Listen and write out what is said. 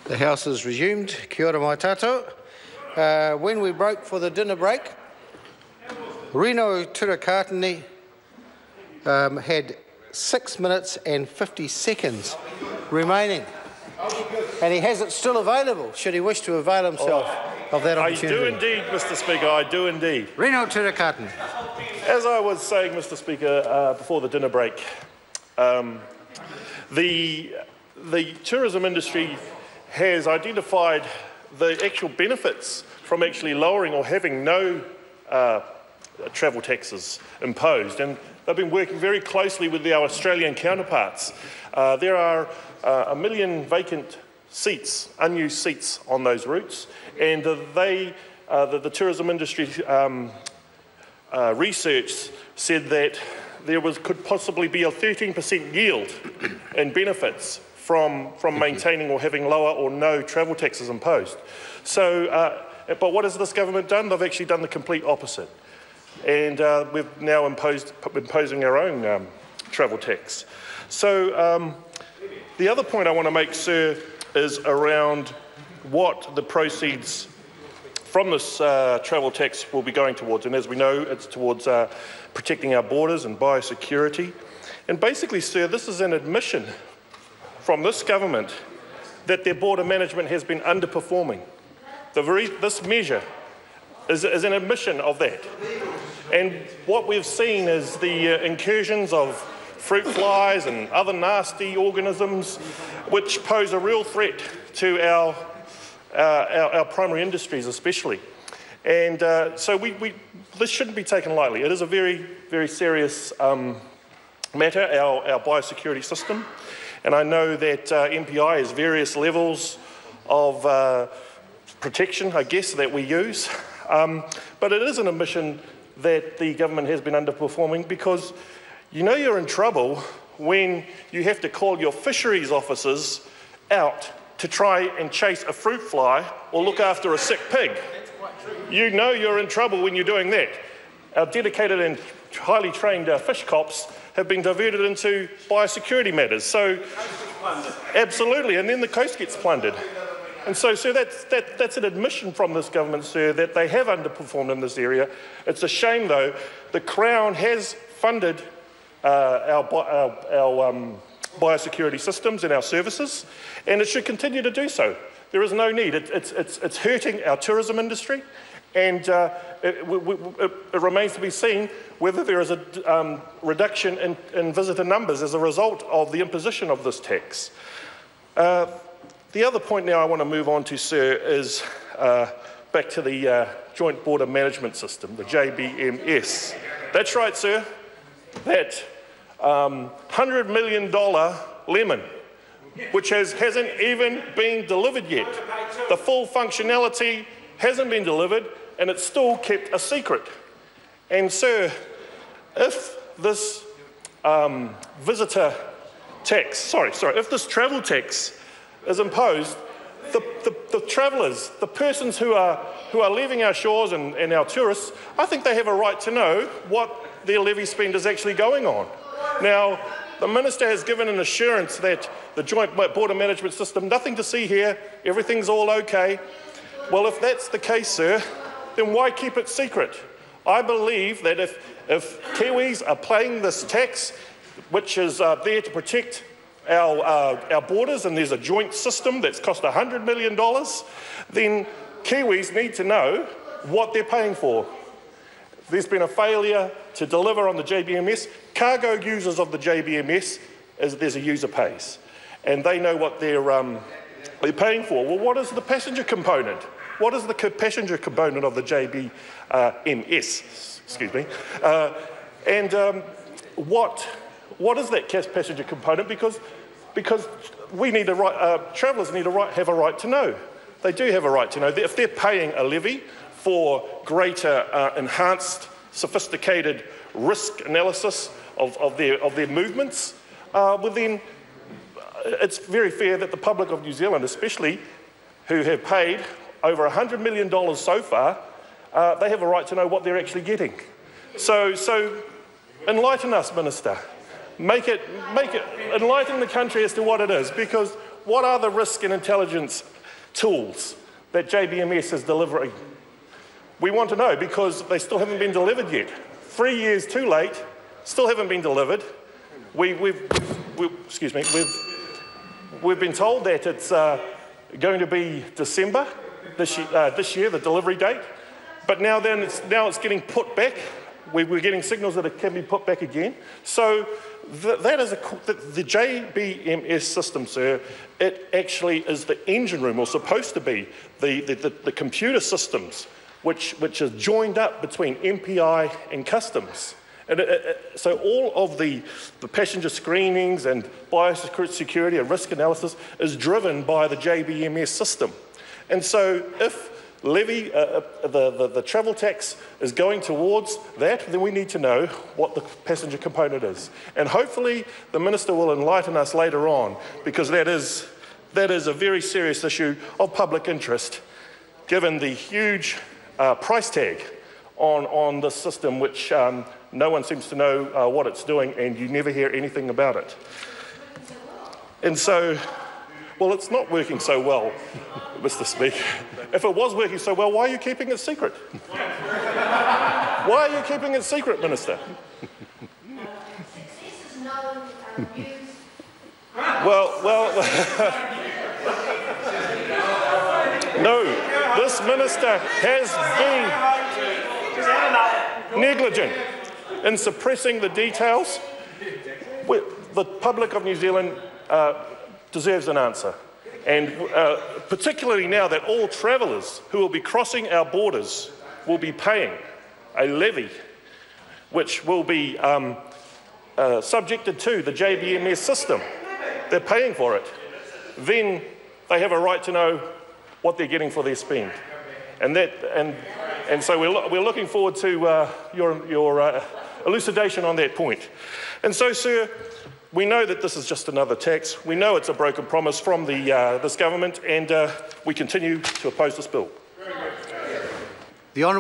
The House is resumed. Kia ora mai tātou. When we broke for the dinner break, Rino Turakatini had 6 minutes and 50 seconds remaining, and he has it still available, should he wish to avail himself of that opportunity. I do indeed, Mr Speaker, I do indeed. Rino Turakatini. As I was saying, Mr Speaker, before the dinner break, the tourism industry has identified the actual benefits from actually lowering or having no travel taxes imposed, and they've been working very closely with our Australian counterparts. There are 1 million vacant seats, unused seats on those routes, and the tourism industry research said that there could possibly be a 13% yield in benefits from maintaining or having lower or no travel taxes imposed. So, but what has this government done? They've actually done the complete opposite. And we've now imposing our own travel tax. So the other point I want to make, sir, is around what the proceeds from this travel tax will be going towards. And as we know, it's towards protecting our borders and biosecurity. And basically, sir, this is an admission from this government that their border management has been underperforming. This measure is an admission of that. And what we've seen is the incursions of fruit flies and other nasty organisms which pose a real threat to our primary industries especially. And so this shouldn't be taken lightly. It is a very, very serious matter, our biosecurity system. And I know that MPI has various levels of protection, I guess, that we use. But it is an admission that the government has been underperforming, because you know you're in trouble when you have to call your fisheries officers out to try and chase a fruit fly or look after a sick pig. You know you're in trouble when you're doing that. Our dedicated and highly trained fish cops have been diverted into biosecurity matters. So, absolutely, and then the coast gets plundered. And so, sir, that's an admission from this government, sir, that they have underperformed in this area. It's a shame, though. The Crown has funded our biosecurity systems and our services, and it should continue to do so. There is no need. It's hurting our tourism industry, and it remains to be seen whether there is a reduction in visitor numbers as a result of the imposition of this tax. The other point now I want to move on to, sir, is back to the Joint Border Management System, the JBMS. That's right, sir. That $100 million lemon, which hasn't even been delivered yet. The full functionality hasn't been delivered, and it's still kept a secret. And, sir, if this visitor tax, if this travel tax is imposed, the travellers, the persons who are leaving our shores and our tourists, I think they have a right to know what their levy spend is actually going on. Now, the Minister has given an assurance that the Joint Border Management System, nothing to see here, everything's all okay. Well, if that's the case, sir, then why keep it secret? I believe that if Kiwis are paying this tax, which is there to protect our borders, and there's a joint system that's cost $100 million, then Kiwis need to know what they're paying for. There's been a failure to deliver on the JBMS. Cargo users of the JBMS, there's a user pays, and they know what they're paying for. Well, what is the passenger component? What is the passenger component of the JBMS? Excuse me. What is that passenger component? Because we need travellers have a right to know. They do have a right to know. If they're paying a levy for greater enhanced, sophisticated risk analysis of their movements, well then it's very fair that the public of New Zealand, especially who have paid over $100 million so far, they have a right to know what they're actually getting. So enlighten us, Minister. Enlighten the country as to what it is, because what are the risk and intelligence tools that JBMS is delivering? We want to know because they still haven't been delivered yet. 3 years too late, still haven't been delivered. We've been told that it's going to be December this year, the delivery date, but now it's getting put back. We're getting signals that it can be put back again. So that is the JBMS system, sir. It actually is the engine room, or supposed to be the computer systems, which is joined up between MPI and customs. And so all of the passenger screenings and biosecurity and risk analysis is driven by the JBMS system. And so if Levy, the travel tax is going towards that, then we need to know what the passenger component is. And hopefully the Minister will enlighten us later on, because that is a very serious issue of public interest, given the huge price tag on this system, which no one seems to know what it's doing, and you never hear anything about it. And so, well, it's not working so well, Mr. Speaker. If it was working so well, why are you keeping it secret? Why are you keeping it secret, Minister? Well, no, this Minister has been negligent in suppressing the details. The public of New Zealand deserves an answer. And particularly now that all travellers who will be crossing our borders will be paying a levy, which will be subjected to the JBMS system. They're paying for it. Then they have a right to know what they're getting for their spend. And so we're looking forward to your elucidation on that point. And so, sir, we know that this is just another tax. We know it's a broken promise from this government, and we continue to oppose this bill.